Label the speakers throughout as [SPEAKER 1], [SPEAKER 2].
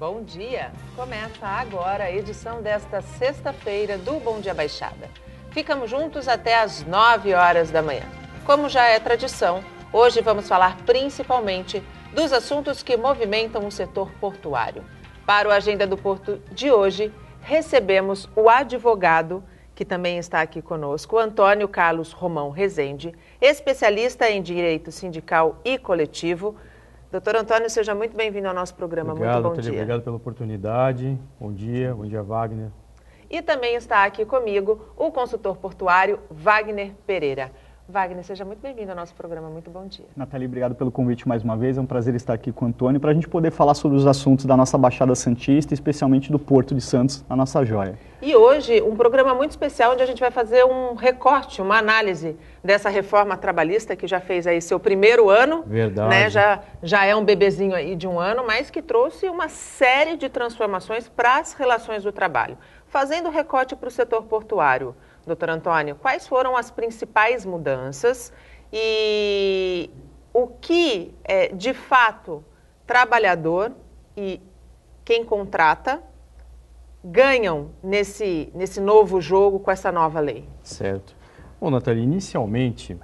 [SPEAKER 1] Bom dia! Começa agora a edição desta sexta-feira do Bom Dia Baixada. Ficamos juntos até às 9 horas da manhã. Como já é tradição, hoje vamos falar principalmente dos assuntos que movimentam o setor portuário. Para o Agenda do Porto de hoje, recebemos o advogado, que também está aqui conosco, Antônio Carlos Romão Rezende, especialista em direito sindical e coletivo. Doutor Antônio, seja muito bem-vindo ao nosso programa.
[SPEAKER 2] Obrigado,
[SPEAKER 1] muito bom dia.
[SPEAKER 2] Obrigado pela oportunidade. Bom dia, Wagner.
[SPEAKER 1] E também está aqui comigo o consultor portuário Wagner Pereira. Wagner, seja muito bem-vindo ao nosso programa. Muito bom dia.
[SPEAKER 3] Nathalie, obrigado pelo convite mais uma vez. É um prazer estar aqui com o Antônio para a gente poder falar sobre os assuntos da nossa Baixada Santista, especialmente do Porto de Santos, a nossa joia.
[SPEAKER 1] E hoje, um programa muito especial onde a gente vai fazer um recorte, uma análise dessa reforma trabalhista que já fez aí seu primeiro ano.
[SPEAKER 2] Verdade.
[SPEAKER 1] Né? Já é um bebezinho aí de um ano, mas que trouxe uma série de transformações para as relações do trabalho. Fazendo recorte para o setor portuário. Doutor Antônio, quais foram as principais mudanças e o que, de fato, trabalhador e quem contrata ganham nesse novo jogo com essa nova lei?
[SPEAKER 2] Certo. Bom, Nathalie, inicialmente,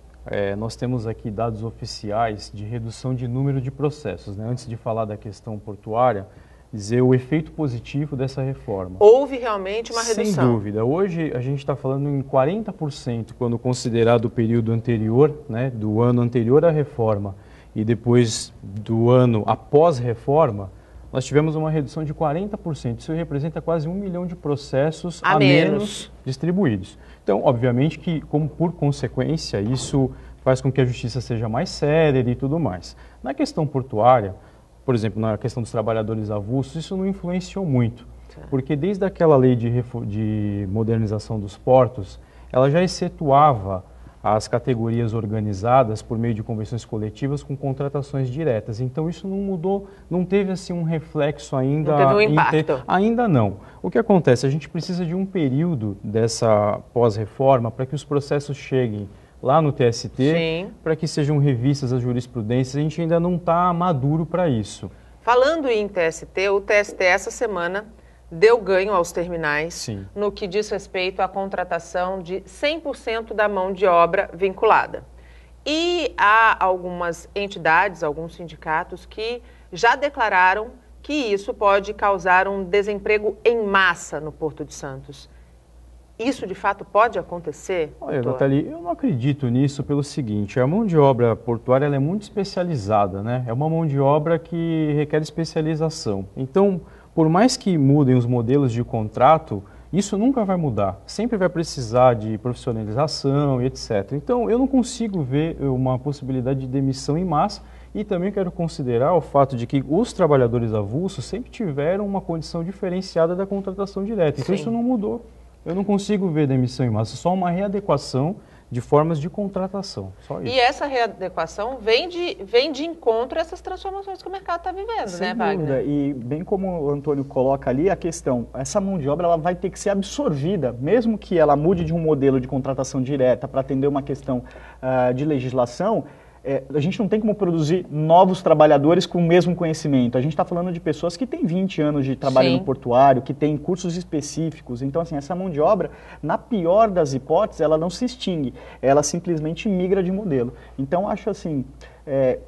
[SPEAKER 2] nós temos aqui dados oficiais de redução de número de processos, né? Antes de falar da questão portuária, dizer o efeito positivo dessa reforma.
[SPEAKER 1] Houve realmente uma redução?
[SPEAKER 2] Sem dúvida. Hoje a gente está falando em 40% quando considerado o período anterior, né, do ano anterior à reforma e depois do ano após reforma, nós tivemos uma redução de 40%. Isso representa quase 1 milhão de processos a menos distribuídos. Então, obviamente que, como por consequência, isso faz com que a justiça seja mais célere e tudo mais. Na questão portuária, por exemplo, na questão dos trabalhadores avulsos, isso não influenciou muito, porque desde aquela lei de modernização dos portos, ela já excetuava as categorias organizadas por meio de convenções coletivas com contratações diretas. Então isso não mudou, não teve assim um reflexo ainda.
[SPEAKER 1] Não teve um impacto.
[SPEAKER 2] Ainda não. O que acontece? A gente precisa de um período dessa pós-reforma para que os processos cheguem lá no TST, para que sejam revistas as jurisprudências. A gente ainda não está maduro para isso.
[SPEAKER 1] Falando em TST, o TST essa semana deu ganho aos terminais no que diz respeito à contratação de 100% da mão de obra vinculada. E há algumas entidades, alguns sindicatos que já declararam que isso pode causar um desemprego em massa no Porto de Santos. Isso, de fato, pode acontecer?
[SPEAKER 2] Olha, Nathalie, eu não acredito nisso pelo seguinte, a mão de obra portuária ela é muito especializada, né? É uma mão de obra que requer especialização. Então, por mais que mudem os modelos de contrato, isso nunca vai mudar. Sempre vai precisar de profissionalização e etc. Então, eu não consigo ver uma possibilidade de demissão em massa e também quero considerar o fato de que os trabalhadores avulsos sempre tiveram uma condição diferenciada da contratação direta. Então, isso não mudou. Eu não consigo ver demissão em massa, só uma readequação de formas de contratação, só isso.
[SPEAKER 1] E essa readequação vem de encontro a essas transformações que o mercado está vivendo,
[SPEAKER 3] Sem
[SPEAKER 1] né, Wagner?
[SPEAKER 3] dúvida. E bem como o Antônio coloca ali, a questão, essa mão de obra ela vai ter que ser absorvida, mesmo que ela mude de um modelo de contratação direta para atender uma questão de legislação. A gente não tem como produzir novos trabalhadores com o mesmo conhecimento. A gente está falando de pessoas que têm 20 anos de trabalho no portuário, que têm cursos específicos. Então, assim, essa mão de obra, na pior das hipóteses, ela não se extingue. Ela simplesmente migra de modelo. Então, acho assim,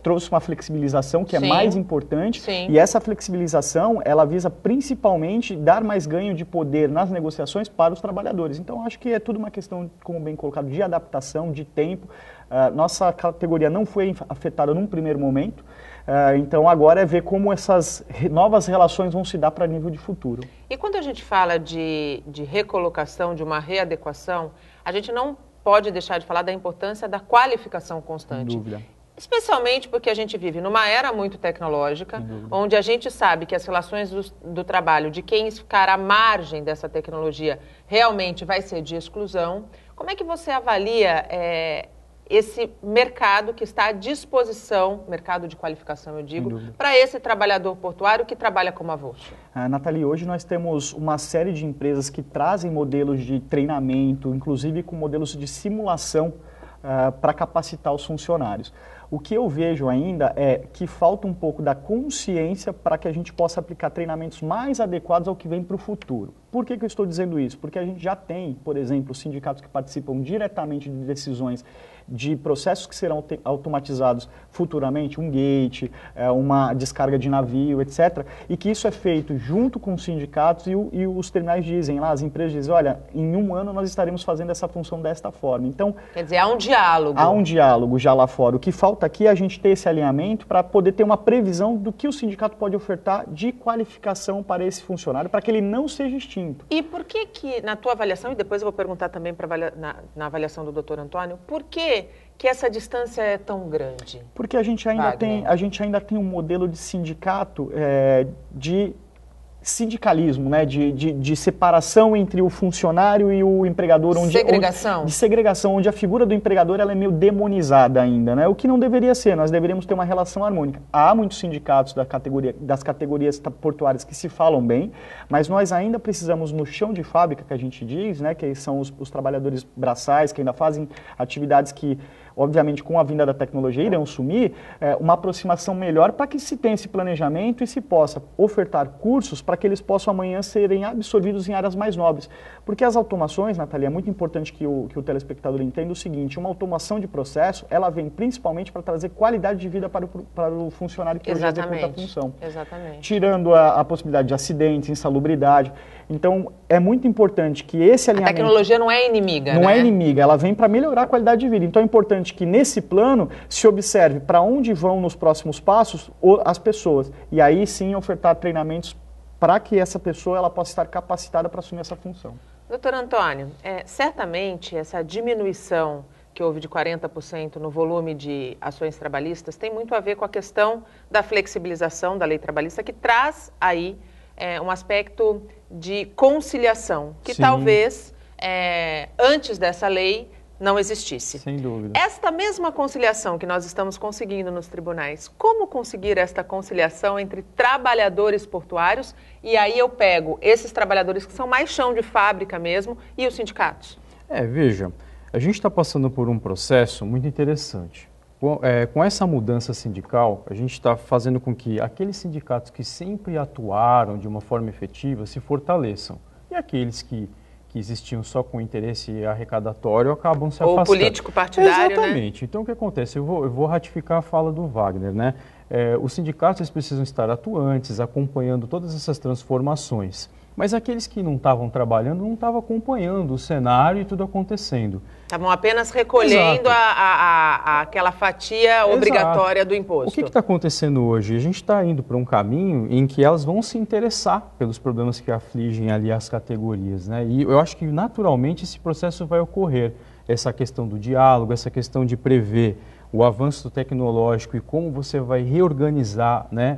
[SPEAKER 3] trouxe uma flexibilização que é mais importante. E essa flexibilização, ela visa principalmente dar mais ganho de poder nas negociações para os trabalhadores. Então, acho que é tudo uma questão, como bem colocado, de adaptação, de tempo. Nossa categoria não foi afetada num primeiro momento, então agora é ver como essas novas relações vão se dar para nível de futuro.
[SPEAKER 1] E quando a gente fala de recolocação, de uma readequação, a gente não pode deixar de falar da importância da qualificação constante.
[SPEAKER 3] Sem dúvida.
[SPEAKER 1] Especialmente porque a gente vive numa era muito tecnológica, onde a gente sabe que as relações do trabalho de quem ficar à margem dessa tecnologia realmente vai ser de exclusão. Como é que você avalia esse mercado que está à disposição, mercado de qualificação, eu digo, para esse trabalhador portuário que trabalha como avulso?
[SPEAKER 3] Nathalie, hoje nós temos uma série de empresas que trazem modelos de treinamento, inclusive com modelos de simulação para capacitar os funcionários. O que eu vejo ainda é que falta um pouco da consciência para que a gente possa aplicar treinamentos mais adequados ao que vem para o futuro. Por que eu estou dizendo isso? Porque a gente já tem, por exemplo, sindicatos que participam diretamente de decisões de processos que serão automatizados futuramente, um gate, uma descarga de navio, etc. E que isso é feito junto com os sindicatos e os terminais dizem lá, as empresas dizem, olha, em 1 ano nós estaremos fazendo essa função desta forma. Então,
[SPEAKER 1] quer dizer, há um diálogo.
[SPEAKER 3] Há um diálogo já lá fora. O que falta aqui é a gente ter esse alinhamento para poder ter uma previsão do que o sindicato pode ofertar de qualificação para esse funcionário, para que ele não seja extinto.
[SPEAKER 1] E por que na tua avaliação, e depois eu vou perguntar também na avaliação do Dr. Antônio, por que essa distância é tão grande?
[SPEAKER 3] Porque a gente ainda tem um modelo de sindicato de sindicalismo, né? de separação entre o funcionário e o empregador. De segregação, onde a figura do empregador ela é meio demonizada ainda, né? O que não deveria ser, nós deveríamos ter uma relação harmônica. Há muitos sindicatos das categorias portuárias que se falam bem, mas nós ainda precisamos, no chão de fábrica, que a gente diz, né? Que são os trabalhadores braçais, que ainda fazem atividades que, obviamente, com a vinda da tecnologia irão sumir, uma aproximação melhor para que se tenha esse planejamento e se possa ofertar cursos para que eles possam amanhã serem absorvidos em áreas mais nobres. Porque as automações, Natália, é muito importante que o telespectador entenda o seguinte, uma automação de processo, ela vem principalmente para trazer qualidade de vida para o funcionário que hoje executa a função.
[SPEAKER 1] Exatamente.
[SPEAKER 3] Tirando a possibilidade de acidentes, insalubridade. Então, é muito importante que esse alinhamento...
[SPEAKER 1] A tecnologia não é inimiga,
[SPEAKER 3] Não é inimiga, ela vem para melhorar a qualidade de vida. Então, é importante que nesse plano se observe para onde vão nos próximos passos as pessoas. E aí sim ofertar treinamentos para que essa pessoa ela possa estar capacitada para assumir essa função.
[SPEAKER 1] Doutor Antônio, certamente essa diminuição que houve de 40% no volume de ações trabalhistas tem muito a ver com a questão da flexibilização da lei trabalhista, que traz aí um aspecto de conciliação, que
[SPEAKER 2] Sim.
[SPEAKER 1] talvez antes dessa lei não existisse.
[SPEAKER 2] Sem dúvida.
[SPEAKER 1] Esta mesma conciliação que nós estamos conseguindo nos tribunais, como conseguir esta conciliação entre trabalhadores portuários, e aí eu pego esses trabalhadores que são mais chão de fábrica mesmo, e os sindicatos?
[SPEAKER 2] Veja, a gente está passando por um processo muito interessante. Com essa mudança sindical, a gente está fazendo com que aqueles sindicatos que sempre atuaram de uma forma efetiva se fortaleçam, e aqueles que existiam só com interesse arrecadatório acabam se afastando.
[SPEAKER 1] Ou político partidário,
[SPEAKER 2] Exatamente. Né? Então, o que acontece? Eu vou ratificar a fala do Wagner, né? Os sindicatos eles precisam estar atuantes, acompanhando todas essas transformações. Mas aqueles que não estavam trabalhando não estavam acompanhando o cenário e tudo acontecendo.
[SPEAKER 1] Estavam apenas recolhendo aquela fatia obrigatória do imposto.
[SPEAKER 2] O que está acontecendo hoje? A gente está indo para um caminho em que elas vão se interessar pelos problemas que afligem ali as categorias, né? E eu acho que naturalmente esse processo vai ocorrer. Essa questão do diálogo, essa questão de prever o avanço tecnológico e como você vai reorganizar, né,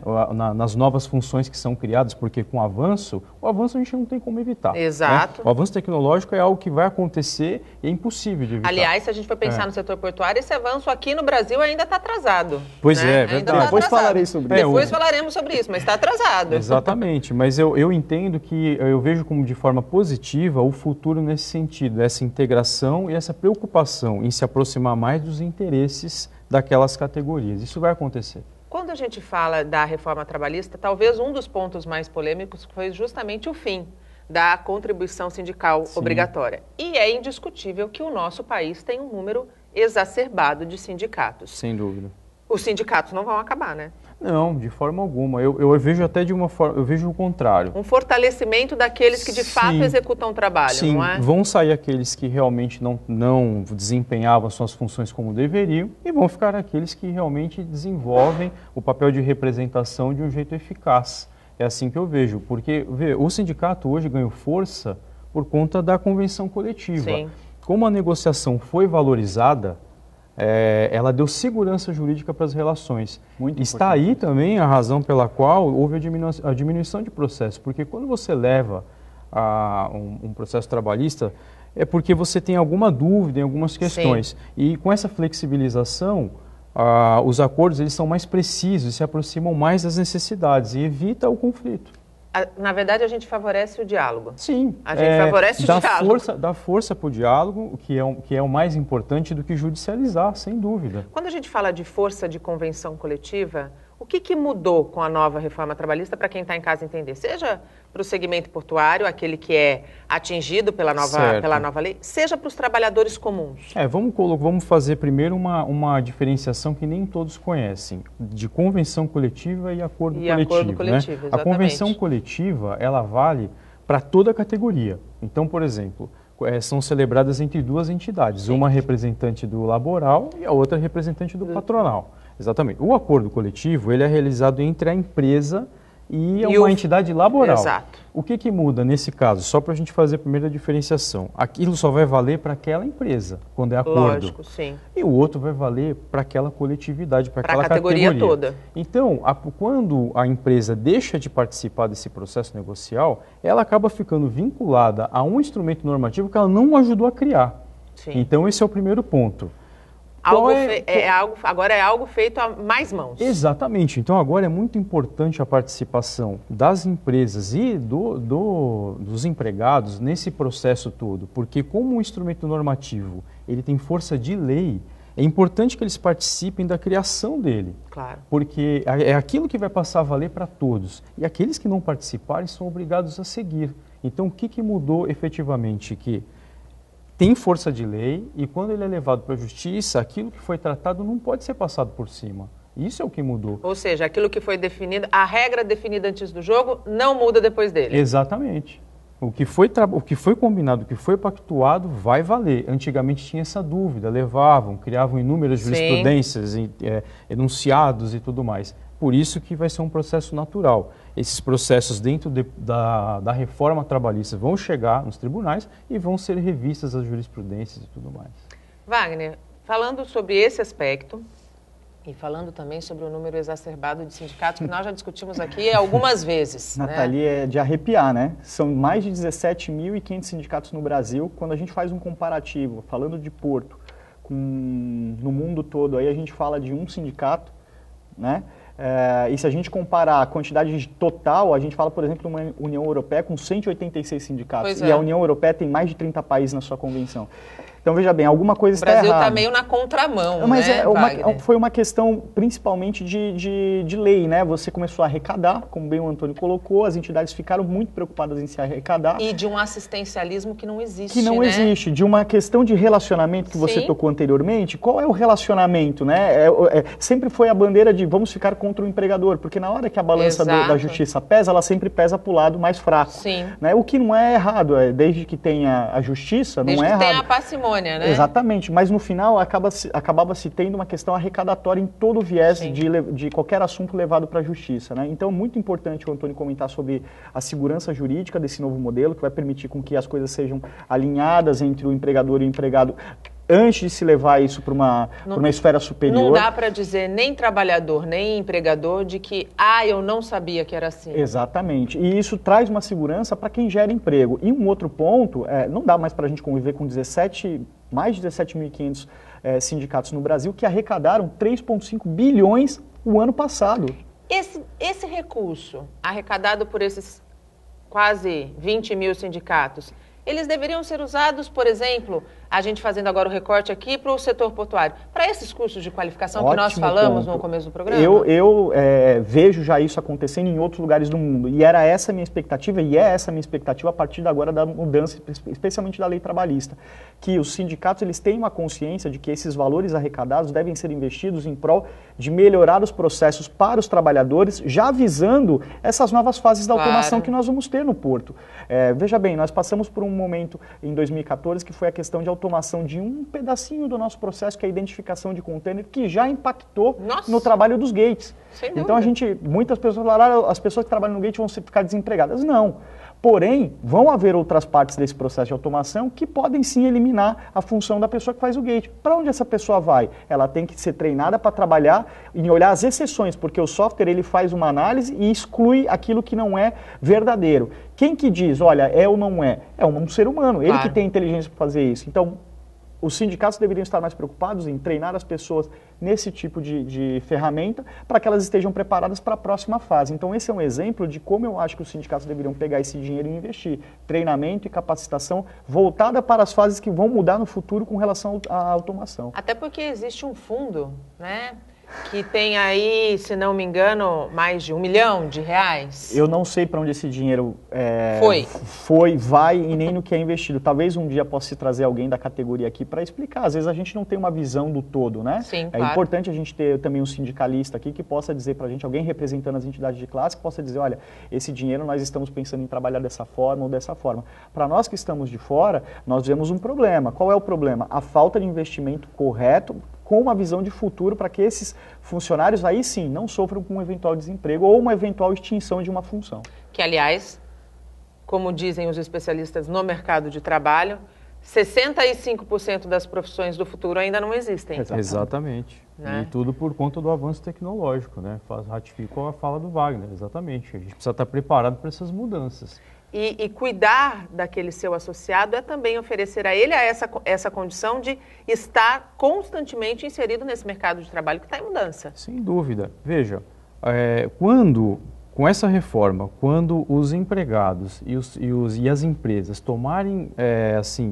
[SPEAKER 2] nas novas funções que são criadas, porque com o avanço a gente não tem como evitar.
[SPEAKER 1] Exato.
[SPEAKER 2] Né? O avanço tecnológico é algo que vai acontecer e é impossível de evitar.
[SPEAKER 1] Aliás, se a gente for pensar no setor portuário, esse avanço aqui no Brasil ainda está atrasado.
[SPEAKER 2] Pois
[SPEAKER 1] né?
[SPEAKER 2] é verdade.
[SPEAKER 3] Depois falarei sobre isso.
[SPEAKER 1] Depois falaremos sobre isso, mas está atrasado.
[SPEAKER 2] Exatamente, mas eu entendo que eu vejo como de forma positiva o futuro nesse sentido, essa integração e essa preocupação em se aproximar mais dos interesses daquelas categorias. Isso vai acontecer.
[SPEAKER 1] Quando a gente fala da reforma trabalhista, talvez um dos pontos mais polêmicos foi justamente o fim da contribuição sindical obrigatória. E é indiscutível que o nosso país tem um número exacerbado de sindicatos.
[SPEAKER 2] Sem dúvida.
[SPEAKER 1] Os sindicatos não vão acabar, né?
[SPEAKER 2] Não, de forma alguma. Eu vejo até de uma forma, eu vejo o contrário.
[SPEAKER 1] Um fortalecimento daqueles que de fato executam o trabalho,
[SPEAKER 2] sim,
[SPEAKER 1] não é?
[SPEAKER 2] Vão sair aqueles que realmente não desempenhavam suas funções como deveriam e vão ficar aqueles que realmente desenvolvem o papel de representação de um jeito eficaz. É assim que eu vejo, porque o sindicato hoje ganhou força por conta da convenção coletiva.
[SPEAKER 1] Sim.
[SPEAKER 2] Como a negociação foi valorizada, ela deu segurança jurídica para as relações. Está aí também a razão pela qual houve a diminuição de processo, porque quando você leva um processo trabalhista, é porque você tem alguma dúvida em algumas questões. Sim. E com essa flexibilização, os acordos eles são mais precisos, se aproximam mais das necessidades e evita o conflito.
[SPEAKER 1] Na verdade, a gente favorece o diálogo.
[SPEAKER 2] Sim.
[SPEAKER 1] A gente favorece o diálogo.
[SPEAKER 2] Dá força para o diálogo, que é o mais importante do que judicializar, sem dúvida.
[SPEAKER 1] Quando a gente fala de força de convenção coletiva, o que mudou com a nova reforma trabalhista para quem está em casa entender? Seja para o segmento portuário, aquele que é atingido pela nova lei, seja para os trabalhadores comuns.
[SPEAKER 2] Vamos fazer primeiro uma diferenciação que nem todos conhecem, de convenção coletiva e acordo coletivo.
[SPEAKER 1] Acordo coletivo,
[SPEAKER 2] né?
[SPEAKER 1] exatamente.
[SPEAKER 2] A convenção coletiva, ela vale para toda a categoria. Então, por exemplo, são celebradas entre duas entidades, uma representante do laboral e a outra representante do patronal. Exatamente. O acordo coletivo, ele é realizado entre a empresa e uma entidade laboral.
[SPEAKER 1] Exato.
[SPEAKER 2] O que muda nesse caso? Só para a gente fazer a primeira diferenciação. Aquilo só vai valer para aquela empresa, quando é acordo.
[SPEAKER 1] Lógico, sim.
[SPEAKER 2] E o outro vai valer para aquela coletividade, para aquela
[SPEAKER 1] categoria toda.
[SPEAKER 2] Então, quando a empresa deixa de participar desse processo negocial, ela acaba ficando vinculada a um instrumento normativo que ela não ajudou a criar.
[SPEAKER 1] Sim.
[SPEAKER 2] Então, esse é o primeiro ponto.
[SPEAKER 1] Agora é algo feito a mais mãos.
[SPEAKER 2] Exatamente. Então, agora é muito importante a participação das empresas e dos empregados nesse processo todo, porque como um instrumento normativo ele tem força de lei, é importante que eles participem da criação dele.
[SPEAKER 1] Claro.
[SPEAKER 2] Porque é aquilo que vai passar a valer para todos. E aqueles que não participarem são obrigados a seguir. Então, o que mudou efetivamente? Que tem força de lei e quando ele é levado para a justiça, aquilo que foi tratado não pode ser passado por cima. Isso é o que mudou.
[SPEAKER 1] Ou seja, aquilo que foi definido, a regra definida antes do jogo não muda depois dele.
[SPEAKER 2] Exatamente. O que foi combinado, o que foi pactuado vai valer. Antigamente tinha essa dúvida, criavam inúmeras jurisprudências, enunciados e tudo mais. Por isso que vai ser um processo natural. Esses processos dentro da reforma trabalhista vão chegar nos tribunais e vão ser revistas as jurisprudências e tudo mais.
[SPEAKER 1] Wagner, falando sobre esse aspecto e falando também sobre o número exacerbado de sindicatos, que nós já discutimos aqui algumas vezes.
[SPEAKER 3] Nathalie, é de arrepiar, né? São mais de 17.500 sindicatos no Brasil. Quando a gente faz um comparativo, falando de Porto, no mundo todo, aí a gente fala de um sindicato, né? E se a gente comparar a quantidade total, a gente fala, por exemplo, de uma União Europeia com 186 sindicatos. E a União Europeia tem mais de 30 países na sua convenção. Então, veja bem, alguma coisa está errada.
[SPEAKER 1] O Brasil está meio na contramão,
[SPEAKER 3] mas
[SPEAKER 1] né,
[SPEAKER 3] foi uma questão principalmente de lei, né? Você começou a arrecadar, como bem o Antônio colocou, as entidades ficaram muito preocupadas em se arrecadar.
[SPEAKER 1] E de um assistencialismo que não existe,
[SPEAKER 3] Que não existe, de uma questão de relacionamento que você tocou anteriormente. Qual é o relacionamento, né? Sempre foi a bandeira de vamos ficar contra o empregador, porque na hora que a balança da justiça pesa, ela sempre pesa para o lado mais fraco.
[SPEAKER 1] Sim.
[SPEAKER 3] Né? O que não é errado, desde que tenha a justiça, não é errado.
[SPEAKER 1] Desde que tenha a parcimônia. Né?
[SPEAKER 3] Exatamente, mas no final acabava-se tendo uma questão arrecadatória em todo o viés de qualquer assunto levado para a justiça. Né? Então, muito importante o Antônio comentar sobre a segurança jurídica desse novo modelo, que vai permitir com que as coisas sejam alinhadas entre o empregador e o empregado, antes de se levar isso para uma esfera superior.
[SPEAKER 1] Não dá para dizer nem trabalhador, nem empregador de que, eu não sabia que era assim.
[SPEAKER 3] Exatamente. E isso traz uma segurança para quem gera emprego. E um outro ponto, não dá mais para a gente conviver com mais de 17.500 sindicatos no Brasil que arrecadaram 3,5 bilhões o ano passado.
[SPEAKER 1] Esse recurso arrecadado por esses quase 20 mil sindicatos, eles deveriam ser usados, por exemplo, a gente fazendo agora o recorte aqui para o setor portuário, para esses cursos de qualificação que nós falamos no começo do programa?
[SPEAKER 3] Eu vejo já isso acontecendo em outros lugares do mundo. E era essa a minha expectativa, e é essa a minha expectativa a partir de agora da mudança, especialmente da lei trabalhista. Que os sindicatos eles têm uma consciência de que esses valores arrecadados devem ser investidos em prol de melhorar os processos para os trabalhadores, já visando essas novas fases da automação que nós vamos ter no Porto. Veja bem, nós passamos por um momento em 2014 que foi a questão de automação de um pedacinho do nosso processo, que é a identificação de container, que já impactou no trabalho dos gates. Então muitas pessoas falaram, as pessoas que trabalham no gate vão ficar desempregadas. Não. Porém, vão haver outras partes desse processo de automação que podem sim eliminar a função da pessoa que faz o gate. Para onde essa pessoa vai? Ela tem que ser treinada para trabalhar em olhar as exceções, porque o software ele faz uma análise e exclui aquilo que não é verdadeiro. Quem que diz, olha, é ou não é? É um ser humano, ele que tem inteligência para fazer isso. Então, os sindicatos deveriam estar mais preocupados em treinar as pessoas nesse tipo de ferramenta para que elas estejam preparadas para a próxima fase. Então, esse é um exemplo de como eu acho que os sindicatos deveriam pegar esse dinheiro e investir. Treinamento e capacitação voltada para as fases que vão mudar no futuro com relação à automação.
[SPEAKER 1] Até porque existe um fundo, né? Que tem aí, se não me engano, mais de R$1 milhão.
[SPEAKER 3] Eu não sei para onde esse dinheiro vai e nem no que é investido. Talvez um dia possa se trazer alguém da categoria aqui para explicar. Às vezes a gente não tem uma visão do todo, né?
[SPEAKER 1] Sim,
[SPEAKER 3] é
[SPEAKER 1] claro.
[SPEAKER 3] importante a gente ter também um sindicalista aqui que possa dizer para a gente, alguém representando as entidades de classe, que possa dizer, olha, esse dinheiro nós estamos pensando em trabalhar dessa forma ou dessa forma. Para nós que estamos de fora, nós vemos um problema. Qual é o problema? A falta de investimento correto com uma visão de futuro para que esses funcionários aí sim não sofram com um eventual desemprego ou uma eventual extinção de uma função.
[SPEAKER 1] Que, aliás, como dizem os especialistas no mercado de trabalho, 65% das profissões do futuro ainda não existem.
[SPEAKER 2] Exatamente.
[SPEAKER 1] Né?
[SPEAKER 2] E tudo por conta do avanço tecnológico, né? Ratifico a fala do Wagner, exatamente. A gente precisa estar preparado para essas mudanças.
[SPEAKER 1] E cuidar daquele seu associado é também oferecer a ele essa condição de estar constantemente inserido nesse mercado de trabalho que está em mudança.
[SPEAKER 2] Sem dúvida. Veja, com essa reforma, quando os empregados e as empresas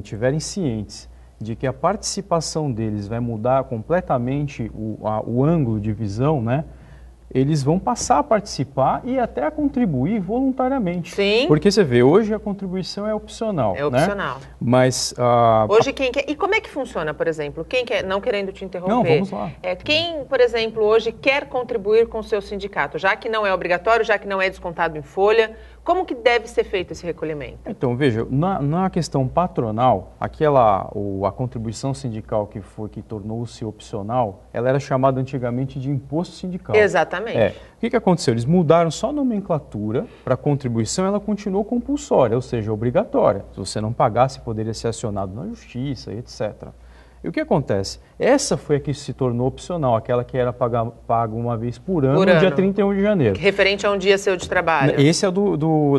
[SPEAKER 2] tiverem cientes de que a participação deles vai mudar completamente o ângulo de visão, né? Eles vão passar a participar e até a contribuir voluntariamente.
[SPEAKER 1] Sim.
[SPEAKER 2] Porque você vê, hoje a contribuição é opcional.
[SPEAKER 1] É opcional.
[SPEAKER 2] Né? Mas
[SPEAKER 1] hoje quem quer... E como é que funciona, por exemplo? Quem quer, não querendo te interromper.
[SPEAKER 2] Não, vamos lá.
[SPEAKER 1] Quem, por exemplo, hoje quer contribuir com o seu sindicato, já que não é obrigatório, já que não é descontado em folha, como que deve ser feito esse recolhimento?
[SPEAKER 2] Então, veja, na questão patronal, a contribuição sindical que tornou-se opcional, ela era chamada antigamente de imposto sindical.
[SPEAKER 1] Exatamente.
[SPEAKER 2] O que aconteceu? Eles mudaram só a nomenclatura para a contribuição, ela continuou compulsória, ou seja, obrigatória. Se você não pagasse, poderia ser acionado na justiça, etc. E o que acontece? Essa foi a que se tornou opcional, aquela que era paga uma vez por ano, no dia 31 de janeiro.
[SPEAKER 1] Referente a um dia seu de trabalho.
[SPEAKER 2] Esse é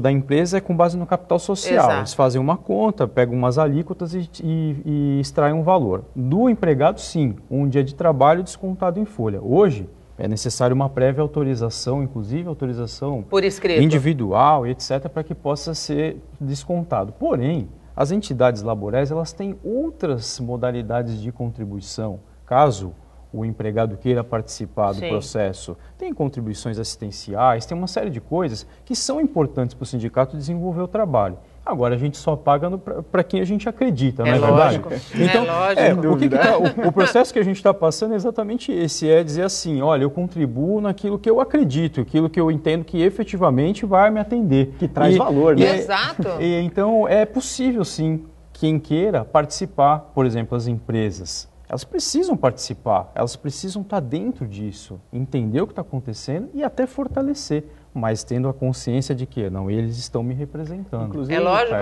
[SPEAKER 2] da empresa, é com base no capital social.
[SPEAKER 1] Exato.
[SPEAKER 2] Eles fazem uma conta, pegam umas alíquotas e extraem um valor. Do empregado, sim, um dia de trabalho descontado em folha. Hoje, é necessário uma prévia autorização, inclusive autorização
[SPEAKER 1] por escrito,
[SPEAKER 2] individual, etc., para que possa ser descontado. Porém, as entidades laborais, elas têm outras modalidades de contribuição, caso o empregado queira participar do processo. Tem contribuições assistenciais, tem uma série de coisas que são importantes para o sindicato desenvolver o trabalho. Agora, a gente só paga para quem a gente acredita, não é verdade? Então, o processo que a gente está passando é exatamente esse, é dizer assim, olha, eu contribuo naquilo que eu acredito, aquilo que eu entendo que efetivamente vai me atender.
[SPEAKER 3] Que traz valor, né?
[SPEAKER 1] Exato.
[SPEAKER 2] Então, é possível, sim, quem queira participar, por exemplo, as empresas. Elas precisam participar, elas precisam estar dentro disso, entender o que está acontecendo e até fortalecer, mas tendo a consciência de que não, eles estão me representando.
[SPEAKER 3] Inclusive,
[SPEAKER 1] é lógico,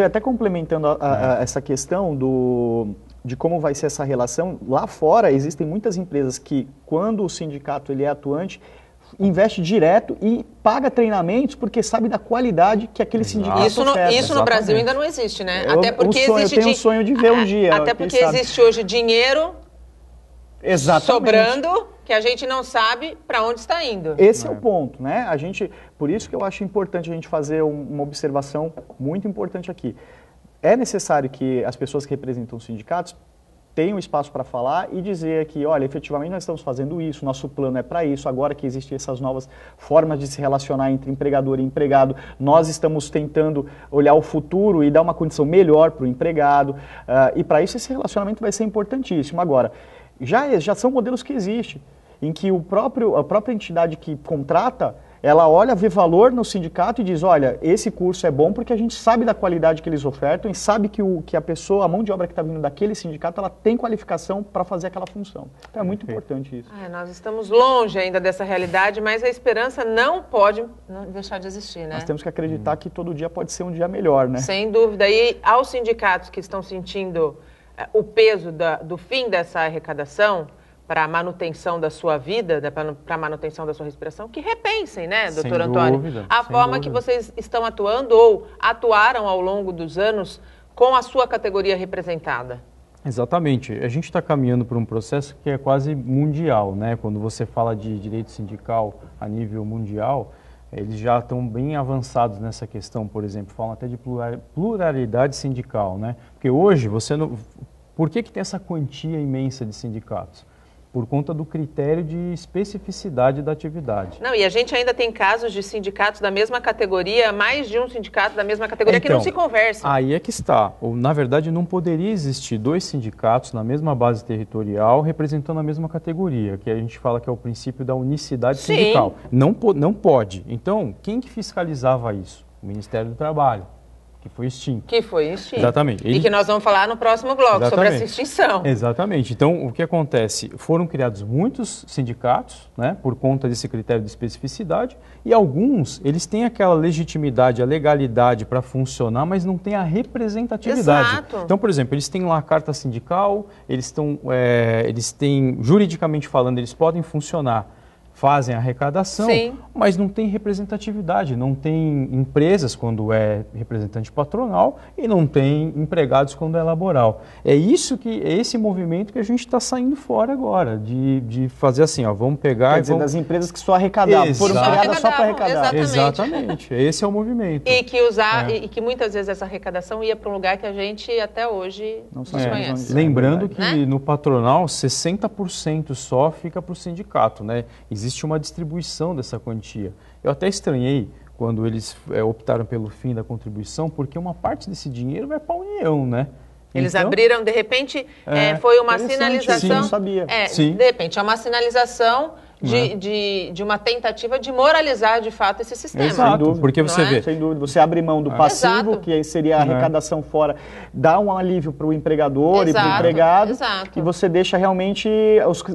[SPEAKER 3] até complementando essa questão de como vai ser essa relação, lá fora existem muitas empresas que, quando o sindicato ele é atuante, investe direto e paga treinamentos porque sabe da qualidade que aquele sindicato oferta.
[SPEAKER 1] Isso no Brasil ainda não existe, né?
[SPEAKER 3] Até porque eu tenho um sonho de ver um dia.
[SPEAKER 1] Até porque existe hoje dinheiro sobrando que a gente não sabe para onde está indo.
[SPEAKER 3] Esse é o ponto, né? Por isso que eu acho importante a gente fazer uma observação muito importante aqui. É necessário que as pessoas que representam os sindicatos tenham espaço para falar e dizer que, olha, efetivamente nós estamos fazendo isso, nosso plano é para isso, agora que existem essas novas formas de se relacionar entre empregador e empregado, nós estamos tentando olhar o futuro e dar uma condição melhor para o empregado, e para isso esse relacionamento vai ser importantíssimo. Agora, já são modelos que existem, em que a própria entidade que contrata, ela olha, vê valor no sindicato e diz, olha, esse curso é bom porque a gente sabe da qualidade que eles ofertam e sabe que a mão de obra que está vindo daquele sindicato, ela tem qualificação para fazer aquela função. Então é muito importante isso.
[SPEAKER 1] Nós estamos longe ainda dessa realidade, mas a esperança não pode deixar de existir, né?
[SPEAKER 3] Nós temos que acreditar que todo dia pode ser um dia melhor, né?
[SPEAKER 1] Sem dúvida. E aos sindicatos que estão sentindo o peso do fim dessa arrecadação, para a manutenção da sua vida, para a manutenção da sua respiração, que repensem, né, doutor Antônio? A forma que vocês estão atuando ou atuaram ao longo dos anos com a sua categoria representada.
[SPEAKER 2] Exatamente. A gente está caminhando por um processo que é quase mundial, né? Quando você fala de direito sindical a nível mundial, eles já estão bem avançados nessa questão, por exemplo, falam até de pluralidade sindical, né? Porque hoje você não... Por que tem essa quantia imensa de sindicatos? Por conta do critério de especificidade da atividade.
[SPEAKER 1] Não, e a gente ainda tem casos de sindicatos da mesma categoria, mais de um sindicato da mesma categoria que não se conversam.
[SPEAKER 2] Aí é que está. Na verdade, não poderia existir dois sindicatos na mesma base territorial representando a mesma categoria, que a gente fala que é o princípio da unicidade sindical. Não pode. Então, quem que fiscalizava isso? O Ministério do Trabalho. Que foi extinto. Exatamente.
[SPEAKER 1] E que nós vamos falar no próximo bloco sobre essa extinção.
[SPEAKER 2] Exatamente. Então, o que acontece? Foram criados muitos sindicatos, né, por conta desse critério de especificidade, e alguns, eles têm aquela legitimidade, a legalidade para funcionar, mas não têm a representatividade.
[SPEAKER 1] Exato.
[SPEAKER 2] Então, por exemplo, eles têm lá a carta sindical, eles têm, juridicamente falando, eles podem funcionar, fazem arrecadação, mas não tem representatividade, não tem empresas quando é representante patronal e não tem empregados quando é laboral. É esse movimento que a gente está saindo fora agora, de fazer assim, ó, vamos pegar...
[SPEAKER 3] Quer dizer, das empresas que só arrecadavam, foram criadas só para arrecadar.
[SPEAKER 2] Exatamente, esse é o movimento.
[SPEAKER 1] E que muitas vezes essa arrecadação ia para um lugar que a gente até hoje não conhece.
[SPEAKER 2] Lembrando que no patronal, 60% só fica para o sindicato, né? Existe uma distribuição dessa quantia. Eu até estranhei quando eles optaram pelo fim da contribuição, porque uma parte desse dinheiro vai para a União, né?
[SPEAKER 1] Eles abriram, de repente, foi uma sinalização...
[SPEAKER 3] Sim, não sabia.
[SPEAKER 1] De repente, é uma sinalização de uma tentativa de moralizar, de fato, esse sistema.
[SPEAKER 2] Exato, porque você vê...
[SPEAKER 3] Sem dúvida, você abre mão do passivo, que aí seria a arrecadação fora, dá um alívio para o empregador e para o empregado, e você deixa realmente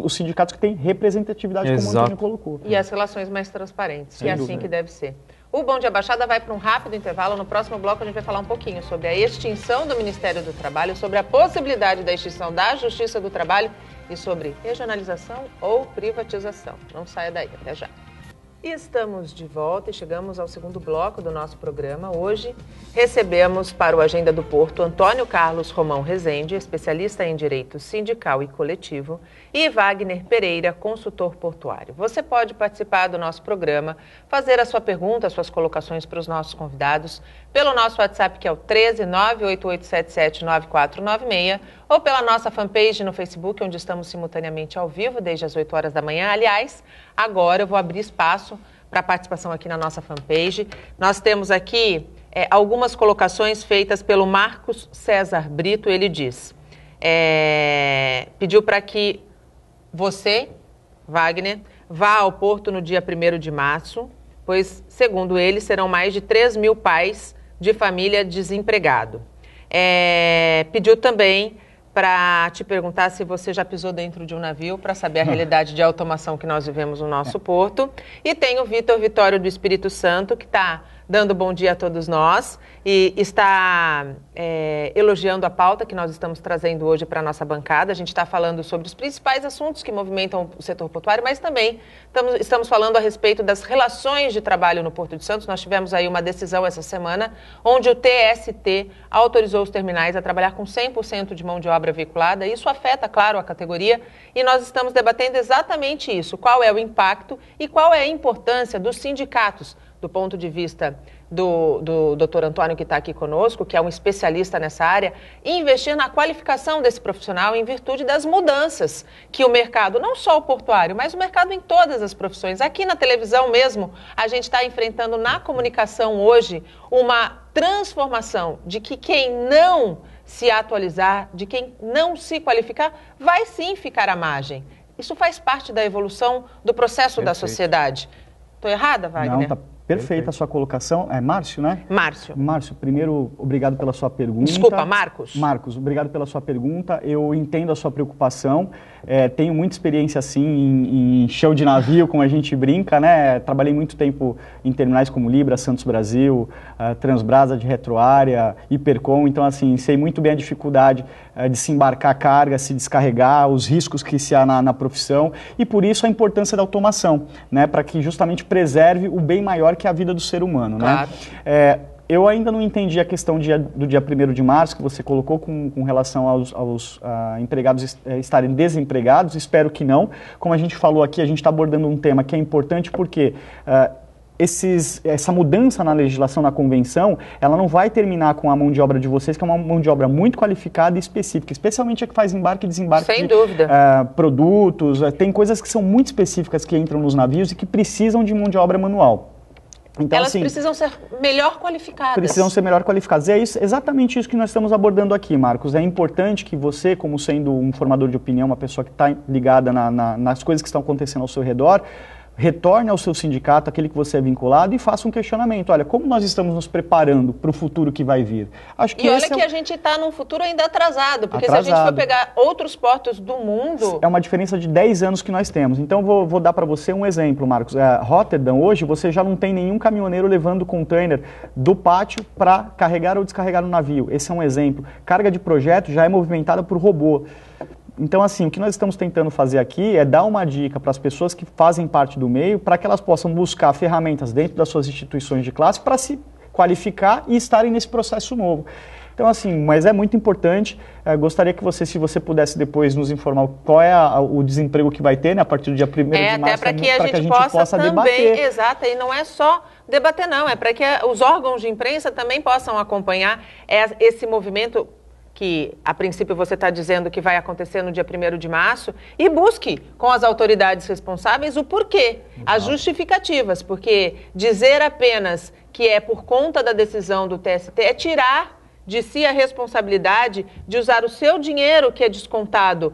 [SPEAKER 3] os sindicatos que têm representatividade, como o Antônio colocou.
[SPEAKER 1] E as relações mais transparentes, é assim que deve ser. O Bom Dia Baixada vai para um rápido intervalo. No próximo bloco a gente vai falar um pouquinho sobre a extinção do Ministério do Trabalho, sobre a possibilidade da extinção da Justiça do Trabalho e sobre regionalização ou privatização. Não saia daí, até já. E estamos de volta e chegamos ao segundo bloco do nosso programa. Hoje recebemos para o Agenda do Porto Antônio Carlos Romão Rezende, especialista em direito sindical e coletivo, e Wagner Pereira, consultor portuário. Você pode participar do nosso programa, fazer a sua pergunta, as suas colocações para os nossos convidados, pelo nosso WhatsApp, que é o 13988779496, ou pela nossa fanpage no Facebook, onde estamos simultaneamente ao vivo desde as 8 horas da manhã. Aliás, agora eu vou abrir espaço para participação aqui na nossa fanpage. Nós temos aqui algumas colocações feitas pelo Marcos César Brito. Ele diz, pediu para que você, Wagner, vá ao Porto no dia 1º de março, pois, segundo ele, serão mais de 3 mil pais de família desempregado. Pediu também para te perguntar se você já pisou dentro de um navio, para saber a realidade de automação que nós vivemos no nosso porto. E tem o Vitório do Espírito Santo, que está dando bom dia a todos nós e está elogiando a pauta que nós estamos trazendo hoje para a nossa bancada. A gente está falando sobre os principais assuntos que movimentam o setor portuário, mas também estamos falando a respeito das relações de trabalho no Porto de Santos. Nós tivemos aí uma decisão essa semana, onde o TST autorizou os terminais a trabalhar com 100% de mão de obra veiculada. Isso afeta, claro, a categoria, e nós estamos debatendo exatamente isso. Qual é o impacto e qual é a importância dos sindicatos, do ponto de vista do Dr. Antônio, que está aqui conosco, que é um especialista nessa área, investir na qualificação desse profissional em virtude das mudanças que o mercado, não só o portuário, mas o mercado em todas as profissões. Aqui na televisão mesmo, a gente está enfrentando na comunicação hoje uma transformação de que quem não se atualizar, de quem não se qualificar, vai sim ficar à margem. Isso faz parte da evolução do processo da sociedade. Estou errada, Wagner?
[SPEAKER 3] Não, tá perfeita a sua colocação. É Márcio, né?
[SPEAKER 1] Márcio.
[SPEAKER 3] Márcio, primeiro, obrigado pela sua pergunta.
[SPEAKER 1] Desculpa, Marcos.
[SPEAKER 3] Marcos, obrigado pela sua pergunta. Eu entendo a sua preocupação. Tenho muita experiência, assim, em show de navio, como a gente brinca, né? Trabalhei muito tempo em terminais como Libra, Santos Brasil, Transbrasa de retroárea, Hipercom. Então, assim, sei muito bem a dificuldade de se embarcar carga, se descarregar, os riscos que se há na profissão. E, por isso, a importância da automação, né? Para que justamente preserve o bem maior que é a vida do ser humano,
[SPEAKER 1] claro,
[SPEAKER 3] né? Eu ainda não entendi a questão do dia 1º de março que você colocou com relação aos empregados estarem desempregados. Espero que não. Como a gente falou aqui, a gente está abordando um tema que é importante porque essa mudança na legislação, na convenção, ela não vai terminar com a mão de obra de vocês, que é uma mão de obra muito qualificada e específica, especialmente a que faz embarque e desembarque
[SPEAKER 1] Sem dúvida.
[SPEAKER 3] Produtos. Tem coisas que são muito específicas que entram nos navios e que precisam de mão de obra manual. Então,
[SPEAKER 1] elas
[SPEAKER 3] assim,
[SPEAKER 1] precisam ser melhor qualificadas.
[SPEAKER 3] Precisam ser melhor qualificadas. E é exatamente isso que nós estamos abordando aqui, Marcos. É importante que você, como sendo um formador de opinião, uma pessoa que está ligada nas coisas que estão acontecendo ao seu redor, retorne ao seu sindicato, aquele que você é vinculado, e faça um questionamento. Olha, como nós estamos nos preparando para o futuro que vai vir? Acho que
[SPEAKER 1] olha que a gente está num futuro ainda atrasado, porque se a gente for pegar outros portos do mundo...
[SPEAKER 3] É uma diferença de 10 anos que nós temos. Então, vou dar para você um exemplo, Marcos. Rotterdam, hoje, você já não tem nenhum caminhoneiro levando container do pátio para carregar ou descarregar no navio. Esse é um exemplo. Carga de projeto já é movimentada por robô. Então, assim, o que nós estamos tentando fazer aqui é dar uma dica para as pessoas que fazem parte do meio, para que elas possam buscar ferramentas dentro das suas instituições de classe para se qualificar e estarem nesse processo novo. Então, assim, mas é muito importante. Gostaria que você, se você pudesse depois nos informar qual é o desemprego que vai ter, né, a partir do dia 1º de março,
[SPEAKER 1] até para que a gente possa também debater. Exato, e não é só debater, não, é para que os órgãos de imprensa também possam acompanhar esse movimento que, a princípio, você está dizendo que vai acontecer no dia 1º de março, e busque com as autoridades responsáveis o porquê, as justificativas, porque dizer apenas que é por conta da decisão do TST é tirar de si a responsabilidade de usar o seu dinheiro, que é descontado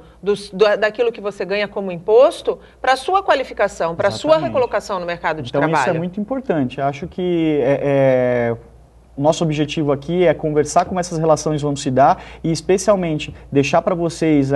[SPEAKER 1] daquilo que você ganha como imposto, para a sua qualificação, para a sua recolocação no mercado de trabalho.
[SPEAKER 3] Então, isso é muito importante. Acho que o nosso objetivo aqui é conversar como essas relações vão se dar e, especialmente, deixar para vocês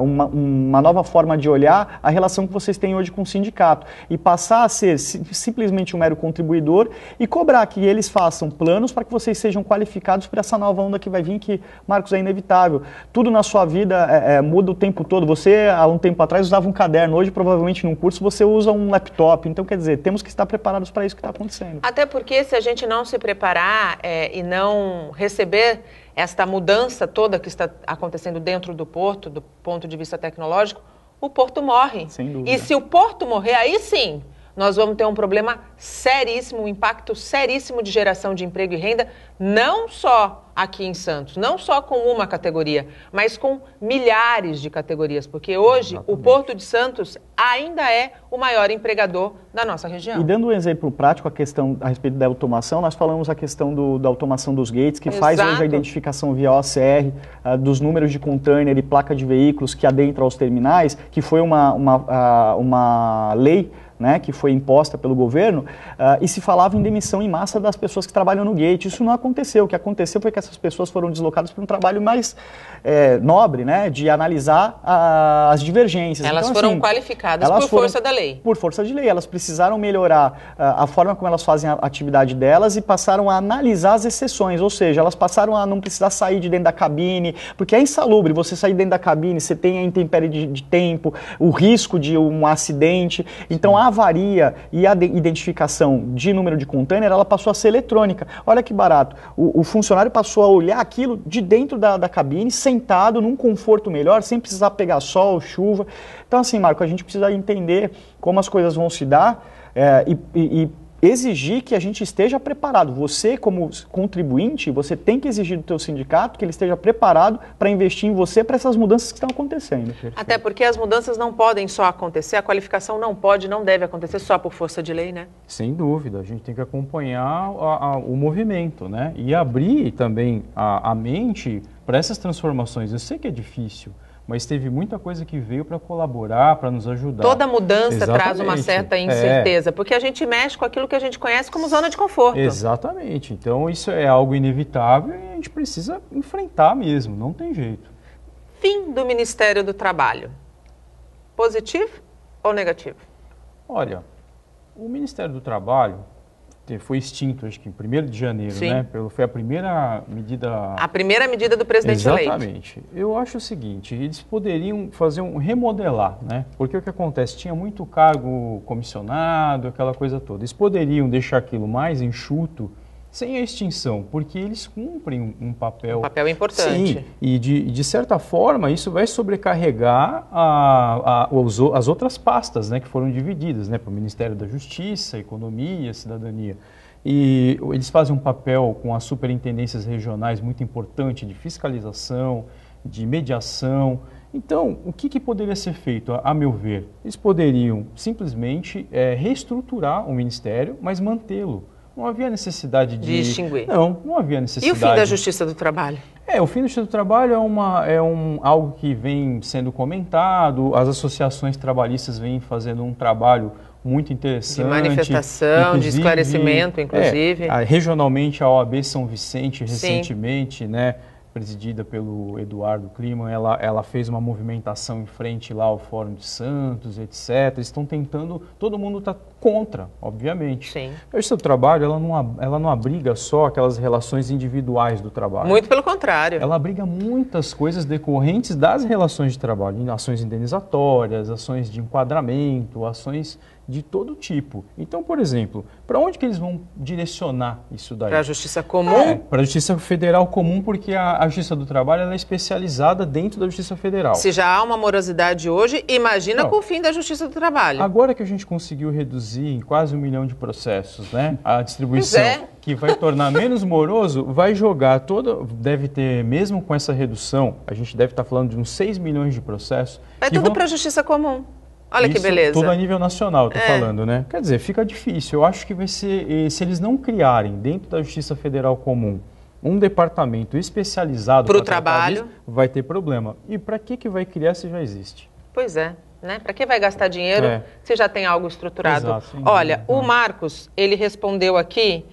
[SPEAKER 3] uma nova forma de olhar a relação que vocês têm hoje com o sindicato e passar a ser simplesmente um mero contribuidor e cobrar que eles façam planos para que vocês sejam qualificados para essa nova onda que vai vir, que, Marcos, é inevitável. Tudo na sua vida muda o tempo todo. Você, há um tempo atrás, usava um caderno. Hoje, provavelmente, num curso, você usa um laptop. Então, quer dizer, temos que estar preparados para isso que está acontecendo.
[SPEAKER 1] Até porque, se a gente não se preparar e não receber esta mudança toda que está acontecendo dentro do porto, do ponto de vista tecnológico, o porto morre.
[SPEAKER 3] Sem dúvida.
[SPEAKER 1] E se o porto morrer, aí sim, nós vamos ter um problema seríssimo, um impacto seríssimo de geração de emprego e renda, não só aqui em Santos, não só com uma categoria, mas com milhares de categorias, porque hoje o Porto de Santos ainda é o maior empregador da nossa região.
[SPEAKER 3] E dando um exemplo prático a respeito da automação, nós falamos a questão da automação dos gates, que faz hoje a identificação via OCR dos números de container e placa de veículos que adentram aos terminais, que foi uma lei, né, que foi imposta pelo governo, e se falava em demissão em massa das pessoas que trabalham no gate. Isso não aconteceu. O que aconteceu foi que essas pessoas foram deslocadas para um trabalho mais nobre, né, de analisar as divergências.
[SPEAKER 1] Elas
[SPEAKER 3] então,
[SPEAKER 1] foram
[SPEAKER 3] assim,
[SPEAKER 1] qualificadas por força da lei.
[SPEAKER 3] Por força de lei. Elas precisaram melhorar a forma como elas fazem a atividade delas e passaram a analisar as exceções, ou seja, elas passaram a não precisar sair de dentro da cabine, porque é insalubre você sair dentro da cabine, você tem a intempérie de tempo, o risco de um acidente. Então, a avaria e a identificação de número de container, ela passou a ser eletrônica. Olha que barato. O funcionário passou a olhar aquilo de dentro da cabine, sentado, num conforto melhor, sem precisar pegar sol, chuva. Então, assim, Marco, a gente precisa entender como as coisas vão se dar e exigir que a gente esteja preparado. Você, como contribuinte, você tem que exigir do teu sindicato que ele esteja preparado para investir em você para essas mudanças que estão acontecendo.
[SPEAKER 1] Até porque as mudanças não podem só acontecer, a qualificação não deve acontecer só por força de lei, né?
[SPEAKER 2] Sem dúvida, a gente tem que acompanhar o movimento, né? E abrir também a mente para essas transformações. Eu sei que é difícil, mas teve muita coisa que veio para colaborar, para nos ajudar.
[SPEAKER 1] Toda mudança traz uma certa incerteza, porque a gente mexe com aquilo que a gente conhece como zona de conforto.
[SPEAKER 2] Exatamente. Então, isso é algo inevitável e a gente precisa enfrentar mesmo, não tem jeito.
[SPEAKER 1] Fim do Ministério do Trabalho. Positivo ou negativo?
[SPEAKER 2] Olha, o Ministério do Trabalho foi extinto, acho que em 1º de janeiro,
[SPEAKER 1] Sim.
[SPEAKER 2] né? Foi a primeira medida...
[SPEAKER 1] A primeira medida do presidente eleito.
[SPEAKER 2] Exatamente. Eu acho o seguinte, eles poderiam fazer remodelar, né? Porque o que acontece? Tinha muito cargo comissionado, aquela coisa toda. Eles poderiam deixar aquilo mais enxuto, sem a extinção, porque eles cumprem um papel...
[SPEAKER 1] Um papel importante.
[SPEAKER 2] Sim, e de certa forma isso vai sobrecarregar as outras pastas, né, que foram divididas, né, para o Ministério da Justiça, Economia, Cidadania. E eles fazem um papel com as superintendências regionais muito importante de fiscalização, de mediação. Então, o que poderia ser feito, a meu ver? Eles poderiam simplesmente reestruturar o Ministério, mas mantê-lo. Não havia necessidade de
[SPEAKER 1] extinguir.
[SPEAKER 2] Não havia necessidade.
[SPEAKER 1] E o fim da Justiça do Trabalho?
[SPEAKER 2] O fim da Justiça do Trabalho algo que vem sendo comentado, as associações trabalhistas vêm fazendo um trabalho muito interessante.
[SPEAKER 1] De manifestação, de esclarecimento, inclusive.
[SPEAKER 2] Regionalmente, a OAB São Vicente, recentemente, né, presidida pelo Eduardo Kliman, ela fez uma movimentação em frente lá ao Fórum de Santos, etc. Eles estão tentando, todo mundo está contra, obviamente.
[SPEAKER 1] Sim.
[SPEAKER 2] A Justiça do Trabalho, ela não abriga só aquelas relações individuais do trabalho.
[SPEAKER 1] Muito pelo contrário.
[SPEAKER 2] Ela abriga muitas coisas decorrentes das relações de trabalho, ações indenizatórias, ações de enquadramento, ações de todo tipo. Então, por exemplo, para onde que eles vão direcionar isso daí?
[SPEAKER 1] Para a Justiça Comum?
[SPEAKER 2] Para a Justiça Federal Comum, porque a Justiça do Trabalho ela é especializada dentro da Justiça Federal.
[SPEAKER 1] Se já há uma morosidade hoje, imagina com o fim da Justiça do Trabalho.
[SPEAKER 2] Agora que a gente conseguiu reduzir em quase 1 milhão de processos, né? A distribuição que vai tornar menos moroso, vai jogar deve ter, mesmo com essa redução, a gente deve estar falando de uns 6 milhões de processos.
[SPEAKER 1] Vai tudo para a Justiça Comum. Olha
[SPEAKER 2] isso,
[SPEAKER 1] que beleza.
[SPEAKER 2] Tudo a nível nacional, estou falando, né? Quer dizer, fica difícil. Eu acho que vai ser, se eles não criarem dentro da Justiça Federal Comum um departamento especializado
[SPEAKER 1] para o trabalho,
[SPEAKER 2] vai ter problema. E para que vai criar se já existe?
[SPEAKER 1] Pois é. Né? Para que vai gastar dinheiro se já tem algo estruturado?
[SPEAKER 2] Exato,
[SPEAKER 1] olha, o Marcos, ele respondeu aqui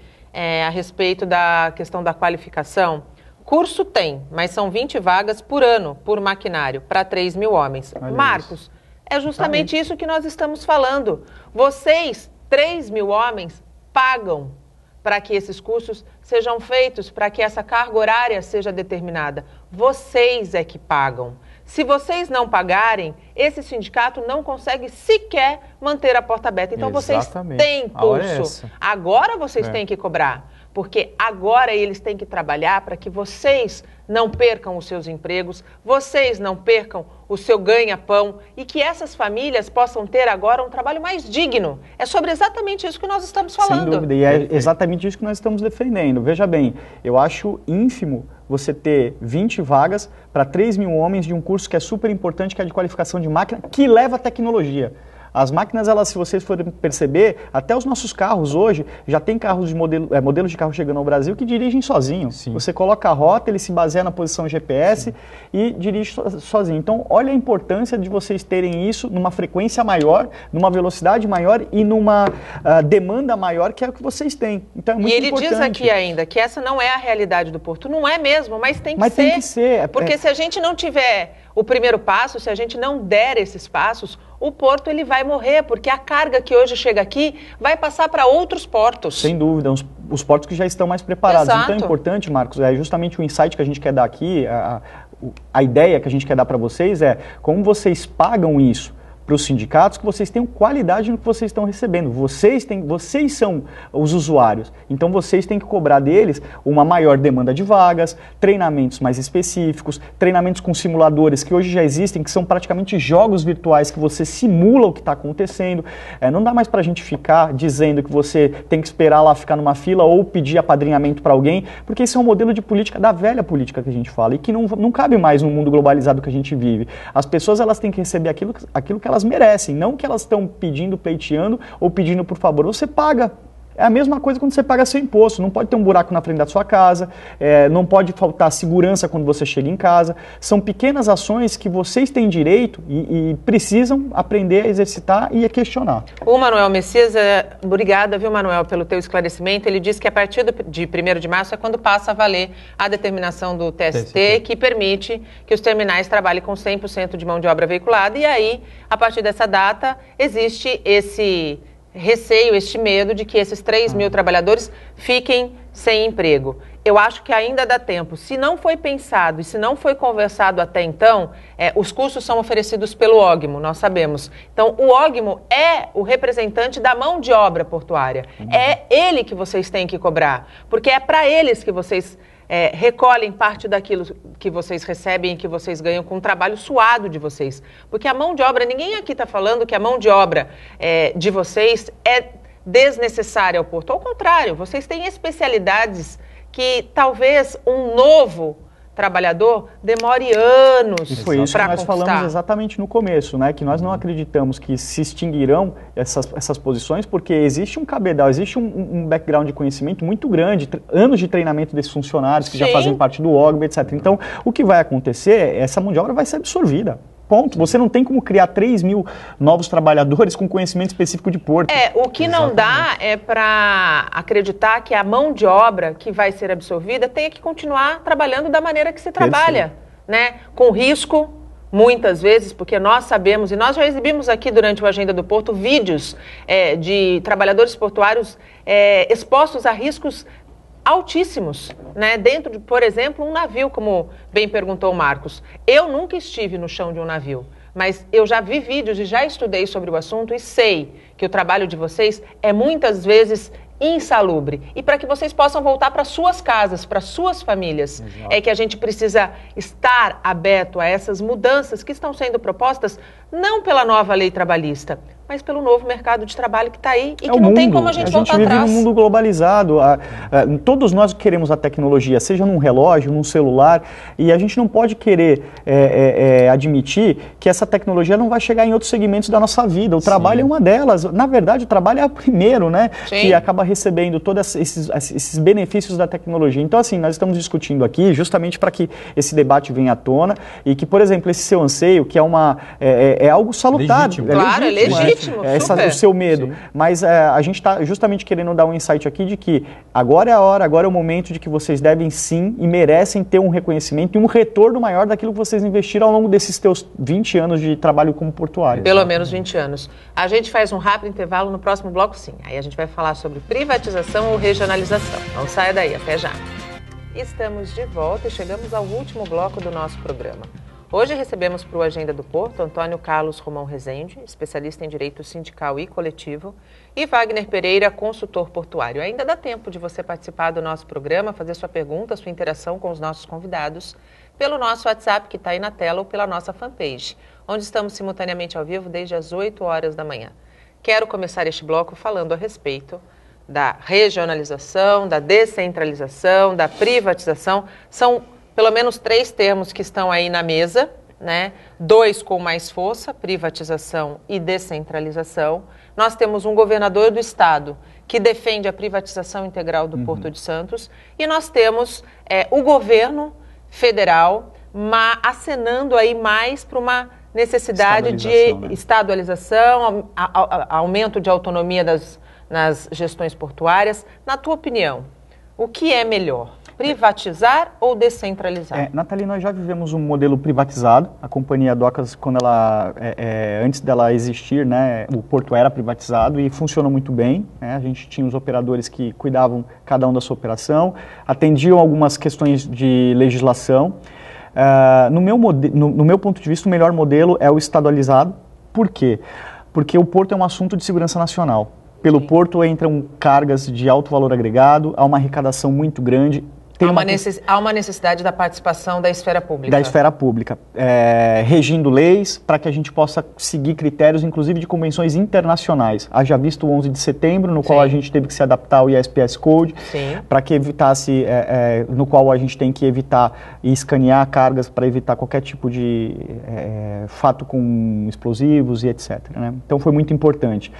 [SPEAKER 1] a respeito da questão da qualificação. Curso tem, mas são 20 vagas por ano, por maquinário, para 3 mil homens.
[SPEAKER 2] Olha
[SPEAKER 1] Marcos,
[SPEAKER 2] isso.
[SPEAKER 1] É justamente isso que nós estamos falando. Vocês, 3 mil homens, pagam para que esses cursos sejam feitos, para que essa carga horária seja determinada. Vocês é que pagam. Se vocês não pagarem, esse sindicato não consegue sequer manter a porta aberta. Então,
[SPEAKER 2] Exatamente.
[SPEAKER 1] Vocês têm pulso. Agora vocês têm que cobrar, porque agora eles têm que trabalhar para que vocês não percam os seus empregos, vocês não percam o seu ganha-pão e que essas famílias possam ter agora um trabalho mais digno. É sobre exatamente isso que nós estamos falando.
[SPEAKER 3] Sem dúvida, e é exatamente isso que nós estamos defendendo. Veja bem, eu acho ínfimo você ter 20 vagas para 3 mil homens de um curso que é super importante, que é de qualificação de máquina, que leva tecnologia. As máquinas, elas, se vocês forem perceber, até os nossos carros hoje, já tem carros de modelos de carro chegando ao Brasil que dirigem sozinho.
[SPEAKER 2] Sim.
[SPEAKER 3] Você coloca a rota, ele se baseia na posição GPS e dirige sozinho. Então, olha a importância de vocês terem isso numa frequência maior, numa velocidade maior e numa demanda maior, que é o que vocês têm. Então, é muito importante.
[SPEAKER 1] E ele diz aqui ainda que essa não é a realidade do Porto. Não é mesmo, mas tem que ser.
[SPEAKER 3] Tem que ser.
[SPEAKER 1] Porque se a gente não tiver o primeiro passo, se a gente não der esses passos, o porto ele vai morrer, porque a carga que hoje chega aqui vai passar para outros portos.
[SPEAKER 3] Sem dúvida, os portos que já estão mais preparados.
[SPEAKER 1] Exato.
[SPEAKER 3] Então é importante, Marcos, é justamente o insight que a gente quer dar aqui, a ideia que a gente quer dar para vocês é como vocês pagam isso para os sindicatos, que vocês tenham qualidade no que vocês estão recebendo. Vocês são os usuários, então vocês têm que cobrar deles uma maior demanda de vagas, treinamentos mais específicos, treinamentos com simuladores que hoje já existem, que são praticamente jogos virtuais que você simula o que está acontecendo. Não dá mais para a gente ficar dizendo que você tem que esperar lá ficar numa fila ou pedir apadrinhamento para alguém, porque esse é um modelo de política, da velha política que a gente fala, e que não cabe mais no mundo globalizado que a gente vive. As pessoas elas têm que receber aquilo que elas merecem, não que elas estão pedindo, pleiteando ou pedindo por favor. Você paga. É a mesma coisa quando você paga seu imposto. Não pode ter um buraco na frente da sua casa, não pode faltar segurança quando você chega em casa. São pequenas ações que vocês têm direito e precisam aprender a exercitar e a questionar.
[SPEAKER 1] O Manuel Messias, obrigada, viu, Manuel, pelo teu esclarecimento. Ele disse que a partir de 1º de março é quando passa a valer a determinação do TST, que permite que os terminais trabalhem com 100% de mão de obra veiculada. E aí, a partir dessa data, existe esse receio, este medo de que esses 3 mil trabalhadores fiquem sem emprego. Eu acho que ainda dá tempo. Se não foi pensado e se não foi conversado até então, os custos são oferecidos pelo OGMO, nós sabemos. Então, o OGMO é o representante da mão de obra portuária. É ele que vocês têm que cobrar, porque é para eles que vocês recolhem parte daquilo que vocês recebem e que vocês ganham com o trabalho suado de vocês. Porque a mão de obra, ninguém aqui está falando que a mão de obra de vocês é desnecessária ao porto. Ao contrário, vocês têm especialidades que talvez um novo trabalhador demore anos para conquistar.
[SPEAKER 3] Foi isso que nós falamos exatamente no começo, né? Que nós não acreditamos que se extinguirão essas posições, porque existe um cabedal, existe um background de conhecimento muito grande, anos de treinamento desses funcionários que já fazem parte do OGMO, etc. Então, o que vai acontecer, essa mão de obra vai ser absorvida. Ponto. Você não tem como criar 3 mil novos trabalhadores com conhecimento específico de porto.
[SPEAKER 1] O que não dá é para acreditar que a mão de obra que vai ser absorvida tenha que continuar trabalhando da maneira que se trabalha, né? Com risco, muitas vezes, porque nós sabemos, e nós já exibimos aqui durante o Agenda do Porto, vídeos de trabalhadores portuários expostos a riscos altíssimos, né? Dentro de, por exemplo, um navio, como bem perguntou o Marcos. Eu nunca estive no chão de um navio, mas eu já vi vídeos e já estudei sobre o assunto e sei que o trabalho de vocês é muitas vezes insalubre. E para que vocês possam voltar para suas casas, para suas famílias, é que a gente precisa estar aberto a essas mudanças que estão sendo propostas não pela nova lei trabalhista, mas pelo novo mercado de trabalho que está aí e que não tem como a gente voltar atrás.
[SPEAKER 3] A gente vive num mundo globalizado. Todos nós queremos a tecnologia, seja num relógio, num celular, e a gente não pode querer admitir que essa tecnologia não vai chegar em outros segmentos da nossa vida. O trabalho é uma delas. Na verdade, o trabalho é o primeiro, né? Que acaba recebendo todos esses benefícios da tecnologia. Então, assim, nós estamos discutindo aqui justamente para que esse debate venha à tona e que, por exemplo, esse seu anseio, que é algo salutar.
[SPEAKER 1] Legítimo. Claro, é legítimo.
[SPEAKER 3] O seu medo. Sim. Mas a gente está justamente querendo dar um insight aqui de que agora é a hora, agora é o momento de que vocês devem sim e merecem ter um reconhecimento e um retorno maior daquilo que vocês investiram ao longo desses teus 20 anos de trabalho como portuário.
[SPEAKER 1] Pelo menos 20 anos. A gente faz um rápido intervalo no próximo bloco, sim. Aí a gente vai falar sobre privatização ou regionalização. Não saia daí, até já. Estamos de volta e chegamos ao último bloco do nosso programa. Hoje recebemos para o Agenda do Porto Antônio Carlos Romão Rezende, especialista em direito sindical e coletivo, e Wagner Pereira, consultor portuário. Ainda dá tempo de você participar do nosso programa, fazer sua pergunta, sua interação com os nossos convidados, pelo nosso WhatsApp que está aí na tela ou pela nossa fanpage, onde estamos simultaneamente ao vivo desde as 8 horas da manhã. Quero começar este bloco falando a respeito da regionalização, da descentralização, da privatização. São pelo menos 3 termos que estão aí na mesa, né? 2 com mais força, privatização e descentralização. Nós temos um governador do estado que defende a privatização integral do Porto de Santos e nós temos o governo federal acenando aí mais para uma necessidade de estadualização, aumento de autonomia nas gestões portuárias. Na tua opinião, o que é melhor? Privatizar ou descentralizar?
[SPEAKER 3] Nathalie, nós já vivemos um modelo privatizado. A companhia Docas, quando antes dela existir, né, o porto era privatizado e funcionou muito bem. Né? A gente tinha os operadores que cuidavam cada um da sua operação, atendiam algumas questões de legislação. No meu ponto de vista, o melhor modelo é o estadualizado. Por quê? Porque o porto é um assunto de segurança nacional. Pelo porto entram cargas de alto valor agregado, há uma arrecadação muito grande.
[SPEAKER 1] Há uma necessidade da participação da esfera pública.
[SPEAKER 3] Da esfera pública, regindo leis para que a gente possa seguir critérios, inclusive de convenções internacionais. Haja visto o 11 de setembro, no qual a gente teve que se adaptar ao ISPS Code, para que evitasse, no qual a gente tem que evitar e escanear cargas para evitar qualquer tipo de fato com explosivos e etc. Né? Então foi muito importante.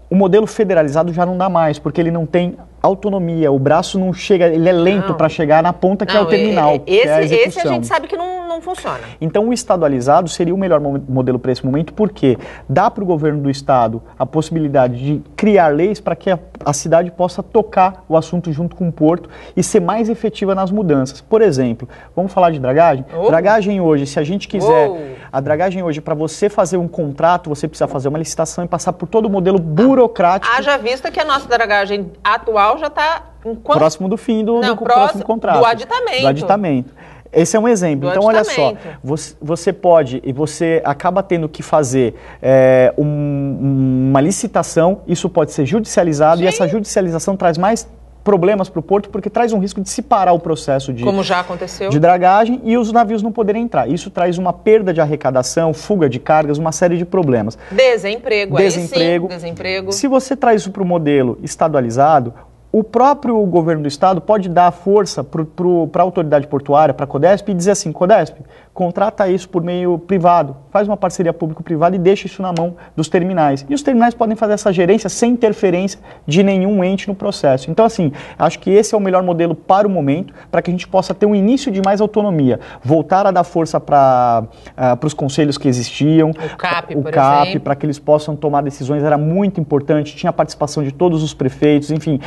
[SPEAKER 3] O modelo federalizado já não dá mais, porque ele não tem autonomia, o braço não chega, ele é lento para chegar na ponta que é o terminal.
[SPEAKER 1] Esse a gente sabe que não funciona.
[SPEAKER 3] Então o estadualizado seria o melhor modelo para esse momento, porque dá para o governo do estado a possibilidade de criar leis para que a cidade possa tocar o assunto junto com o porto e ser mais efetiva nas mudanças. Por exemplo, vamos falar de dragagem? Dragagem hoje, se a gente quiser A dragagem hoje, para você fazer um contrato, você precisa fazer uma licitação e passar por todo o modelo burocrático.
[SPEAKER 1] Haja vista que a nossa dragagem atual já está
[SPEAKER 3] próximo do fim do próximo contrato.
[SPEAKER 1] Do aditamento.
[SPEAKER 3] Do aditamento. Esse é um exemplo. Então, olha só, você pode, e você acaba tendo que fazer uma licitação, isso pode ser judicializado, sim, e essa judicialização traz mais problemas para o porto, porque traz um risco de se parar o processo
[SPEAKER 1] como já aconteceu,
[SPEAKER 3] de dragagem e os navios não poderem entrar. Isso traz uma perda de arrecadação, fuga de cargas, uma série de problemas.
[SPEAKER 1] Desemprego. Aí sim, desemprego.
[SPEAKER 3] Se você traz isso para o modelo estadualizado, o próprio governo do estado pode dar força para a autoridade portuária, para a CODESP, e dizer assim: CODESP, contrata isso por meio privado, faz uma parceria público-privada e deixa isso na mão dos terminais. E os terminais podem fazer essa gerência sem interferência de nenhum ente no processo. Então, assim, acho que esse é o melhor modelo para o momento, para que a gente possa ter um início de mais autonomia. Voltar a dar força para os conselhos que existiam.
[SPEAKER 1] O CAP, por
[SPEAKER 3] CAP,
[SPEAKER 1] exemplo.
[SPEAKER 3] para que eles possam tomar decisões, era muito importante. Tinha a participação de todos os prefeitos, enfim,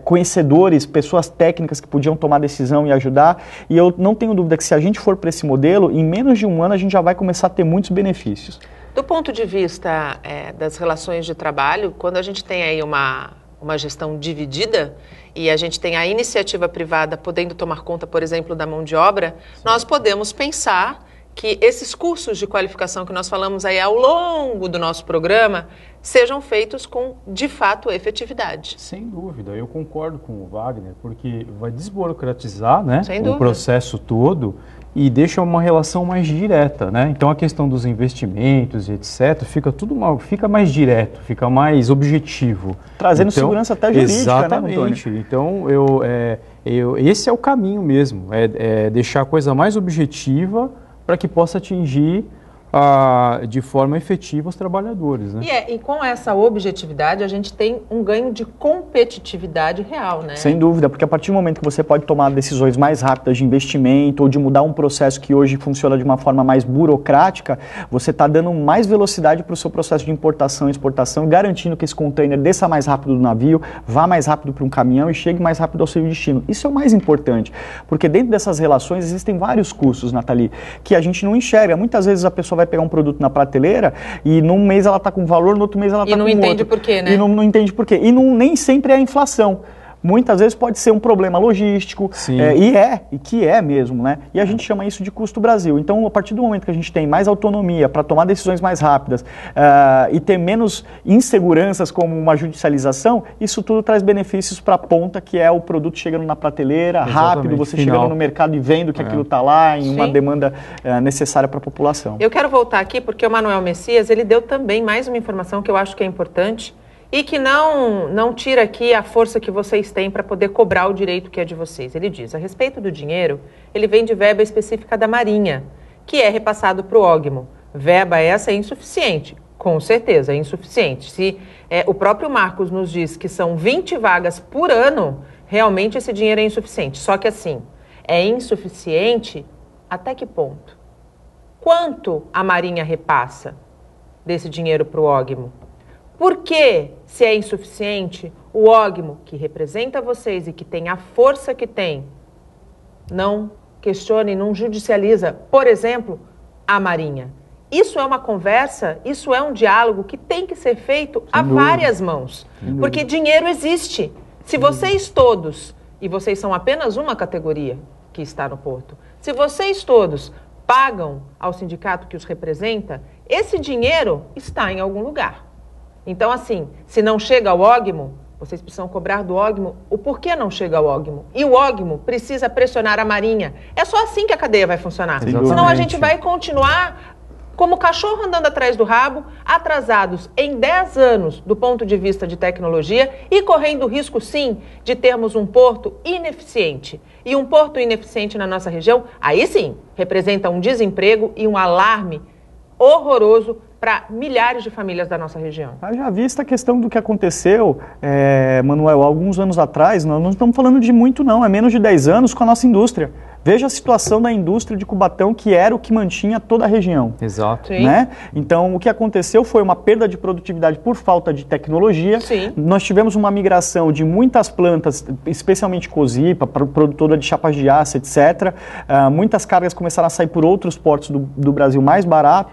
[SPEAKER 3] conhecedores, pessoas técnicas que podiam tomar decisão e ajudar. E eu não tenho dúvida que se a gente for para esse modelo, em menos de um ano a gente já vai começar a ter muitos benefícios.
[SPEAKER 1] Do ponto de vista das relações de trabalho, quando a gente tem aí uma gestão dividida e a gente tem a iniciativa privada podendo tomar conta, por exemplo, da mão de obra, sim, nós podemos pensar que esses cursos de qualificação que nós falamos aí ao longo do nosso programa sejam feitos com, de fato, efetividade.
[SPEAKER 2] Sem dúvida, eu concordo com o Wagner, porque vai desburocratizar, né, o processo todo e deixa uma relação mais direta, né? Então a questão dos investimentos e etc. fica mais direto, fica mais objetivo.
[SPEAKER 3] Trazendo segurança até jurídica,
[SPEAKER 2] exatamente, né, então esse é o caminho mesmo, é deixar a coisa mais objetiva para que possa atingir de forma efetiva os trabalhadores, né?
[SPEAKER 1] E com essa objetividade a gente tem um ganho de competitividade real, né?
[SPEAKER 3] Sem dúvida, porque a partir do momento que você pode tomar decisões mais rápidas de investimento ou de mudar um processo que hoje funciona de uma forma mais burocrática, você está dando mais velocidade para o seu processo de importação e exportação, garantindo que esse container desça mais rápido do navio, vá mais rápido para um caminhão e chegue mais rápido ao seu destino. Isso é o mais importante, porque dentro dessas relações existem vários custos, Nathalie, que a gente não enxerga. Muitas vezes a pessoa vai pegar um produto na prateleira e num mês ela está com um valor, no outro mês ela está com outro.
[SPEAKER 1] E não entende por quê, né?
[SPEAKER 3] E não entende por quê. E nem sempre é a inflação. Muitas vezes pode ser um problema logístico, e que é mesmo, né? E a gente chama isso de custo Brasil. Então, a partir do momento que a gente tem mais autonomia para tomar decisões mais rápidas e ter menos inseguranças como uma judicialização, isso tudo traz benefícios para a ponta, que é o produto chegando na prateleira, rápido, você chegando no mercado e vendo que aquilo está lá, em uma demanda necessária para a população.
[SPEAKER 1] Eu quero voltar aqui porque o Manuel Messias, ele deu também mais uma informação que eu acho que é importante, e que não tira aqui a força que vocês têm para poder cobrar o direito que é de vocês. Ele diz, a respeito do dinheiro, ele vem de verba específica da Marinha, que é repassado para o OGMO. Verba essa é insuficiente, com certeza, é insuficiente. Se o próprio Marcos nos diz que são 20 vagas por ano, realmente esse dinheiro é insuficiente. Só que assim, é insuficiente até que ponto? Quanto a Marinha repassa desse dinheiro para o OGMO? Por que, se é insuficiente, o OGMO, que representa vocês e que tem a força que tem, não questiona e não judicializa, por exemplo, a Marinha? Isso é uma conversa, isso é um diálogo que tem que ser feito a várias mãos. Porque dinheiro existe. Se vocês todos, e vocês são apenas uma categoria que está no porto, se vocês todos pagam ao sindicato que os representa, esse dinheiro está em algum lugar. Então, assim, se não chega ao OGMO, vocês precisam cobrar do OGMO o porquê não chega ao OGMO. E o OGMO precisa pressionar a Marinha. É só assim que a cadeia vai funcionar. Senão a gente vai continuar como cachorro andando atrás do rabo, atrasados em 10 anos do ponto de vista de tecnologia e correndo o risco, sim, de termos um porto ineficiente. E um porto ineficiente na nossa região, aí sim, representa um desemprego e um alarme horroroso para milhares de famílias da nossa região.
[SPEAKER 3] Já vista a questão do que aconteceu, Manuel, alguns anos atrás, nós não estamos falando de muito não, é menos de 10 anos com a nossa indústria. Veja a situação da indústria de Cubatão, que era o que mantinha toda a região.
[SPEAKER 2] Exato.
[SPEAKER 3] Né? Então, o que aconteceu foi uma perda de produtividade por falta de tecnologia.
[SPEAKER 1] Sim.
[SPEAKER 3] Nós tivemos uma migração de muitas plantas, especialmente Cozipa, produtora de chapas de aço, etc. Muitas cargas começaram a sair por outros portos do Brasil mais barato.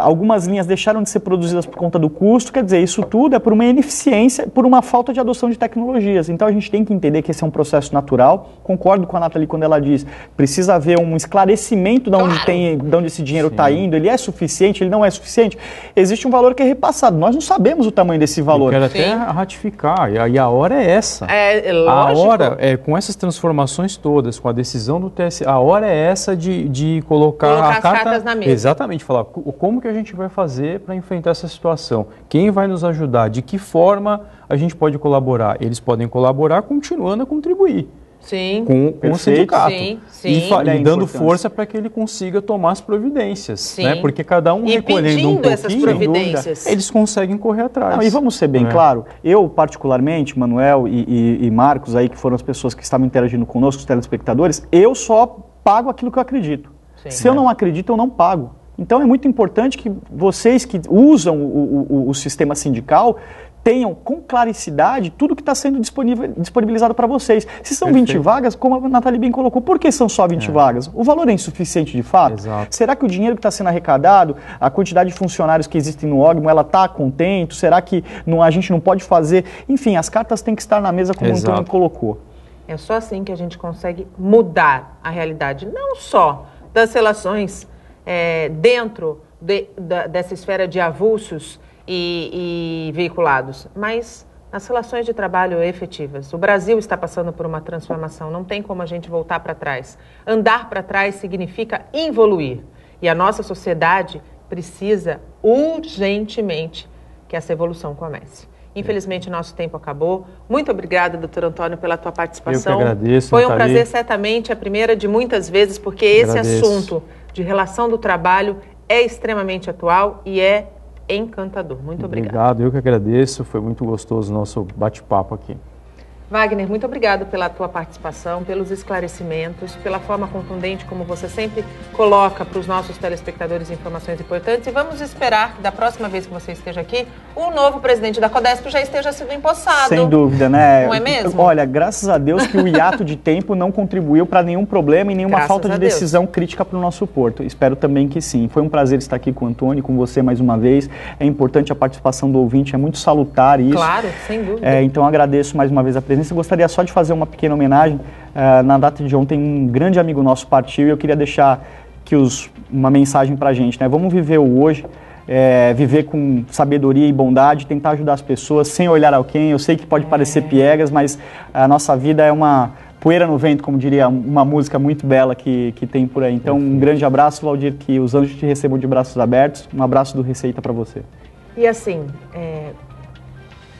[SPEAKER 3] Algumas linhas deixaram de ser produzidas por conta do custo, quer dizer, isso tudo é por uma ineficiência, por uma falta de adoção de tecnologias. Então a gente tem que entender que esse é um processo natural. Concordo com a Nathalie quando ela diz, precisa haver um esclarecimento de onde esse dinheiro está indo, ele é suficiente, ele não é suficiente. Existe um valor que é repassado, nós não sabemos o tamanho desse valor.
[SPEAKER 2] Eu quero até ratificar, e a hora é essa.
[SPEAKER 1] É lógico.
[SPEAKER 2] A hora, com essas transformações todas, com a decisão do TSE, a hora é essa de colocar
[SPEAKER 1] as cartas na mesa.
[SPEAKER 2] Exatamente, falar como que a gente vai fazer para enfrentar essa situação? Quem vai nos ajudar? De que forma a gente pode colaborar? Eles podem colaborar continuando a contribuir.
[SPEAKER 1] Sim.
[SPEAKER 2] Com o sindicato.
[SPEAKER 1] Sim.
[SPEAKER 2] E dando força para que ele consiga tomar as providências.
[SPEAKER 1] Sim.
[SPEAKER 2] Né? Porque cada um recolhendo um pouquinho,
[SPEAKER 1] essas providências.
[SPEAKER 2] Eles conseguem correr atrás.
[SPEAKER 3] Não, e vamos ser bem claro, eu particularmente, Manuel e Marcos, aí, que foram as pessoas que estavam interagindo conosco, os telespectadores, eu só pago aquilo que eu acredito. Sim, Se eu não acredito, eu não pago. Então é muito importante que vocês que usam o sistema sindical tenham com claricidade tudo que está sendo disponibilizado para vocês. Se são 20 vagas, como a Nathalie bem colocou, por que são só 20 vagas? O valor é insuficiente de fato?
[SPEAKER 2] Exato.
[SPEAKER 3] Será que o dinheiro que está sendo arrecadado, a quantidade de funcionários que existem no OGMO, ela está contente? Será que a gente não pode fazer? Enfim, as cartas têm que estar na mesa como o Antônio colocou.
[SPEAKER 1] É só assim que a gente consegue mudar a realidade, não só das relações dentro dessa esfera de avulsos e veiculados, mas nas relações de trabalho efetivas. O Brasil está passando por uma transformação, não tem como a gente voltar para trás. Andar para trás significa involuir. E a nossa sociedade precisa urgentemente que essa evolução comece. Infelizmente, nosso tempo acabou. Muito obrigada, doutor Antônio, pela tua participação.
[SPEAKER 2] Eu que agradeço,
[SPEAKER 1] Foi um
[SPEAKER 2] Nathalie.
[SPEAKER 1] prazer, certamente, a primeira de muitas vezes, porque esse assunto de relação do trabalho é extremamente atual e é encantador. Muito obrigada.
[SPEAKER 2] Obrigado, eu que agradeço. Foi muito gostoso o nosso bate-papo aqui.
[SPEAKER 1] Wagner, muito obrigado pela tua participação, pelos esclarecimentos, pela forma contundente como você sempre coloca para os nossos telespectadores informações importantes. E vamos esperar que da próxima vez que você esteja aqui, o novo presidente da Codesp já esteja sido empossado.
[SPEAKER 3] Sem dúvida, né?
[SPEAKER 1] Não é mesmo?
[SPEAKER 3] Olha, graças a Deus que o hiato de tempo não contribuiu para nenhum problema e nenhuma falta de decisão crítica para o nosso porto. Espero também que sim. Foi um prazer estar aqui com o Antônio, com você mais uma vez. É importante a participação do ouvinte, é muito salutar isso.
[SPEAKER 1] Claro, sem dúvida.
[SPEAKER 3] Então agradeço mais uma vez a presença. Eu gostaria só de fazer uma pequena homenagem. Na data de ontem, um grande amigo nosso partiu e eu queria deixar aqui uma mensagem para a gente, né? Vamos viver o hoje, viver com sabedoria e bondade, tentar ajudar as pessoas sem olhar alguém. Eu sei que pode parecer piegas, mas a nossa vida é uma poeira no vento, como diria uma música muito bela que tem por aí. Então, um grande abraço, Valdir, que os anjos te recebam de braços abertos. Um abraço do Receita para você.
[SPEAKER 1] E assim,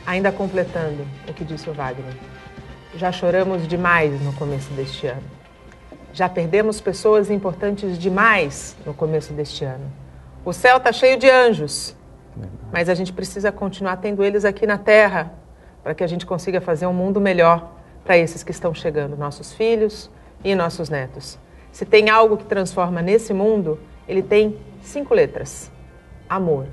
[SPEAKER 1] ainda completando o que disse o Wagner, já choramos demais no começo deste ano. Já perdemos pessoas importantes demais no começo deste ano. O céu está cheio de anjos, mas a gente precisa continuar tendo eles aqui na Terra para que a gente consiga fazer um mundo melhor para esses que estão chegando, nossos filhos e nossos netos. Se tem algo que transforma nesse mundo, ele tem 5 letras: amor.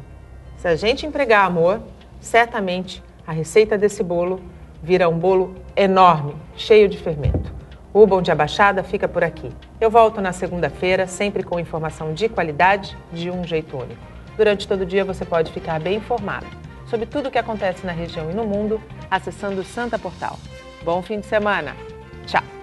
[SPEAKER 1] Se a gente empregar amor, certamente a receita desse bolo vira um bolo enorme, cheio de fermento. O Bom Dia Baixada fica por aqui. Eu volto na segunda-feira, sempre com informação de qualidade, de um jeito único. Durante todo o dia você pode ficar bem informado sobre tudo o que acontece na região e no mundo, acessando o Santa Portal. Bom fim de semana. Tchau.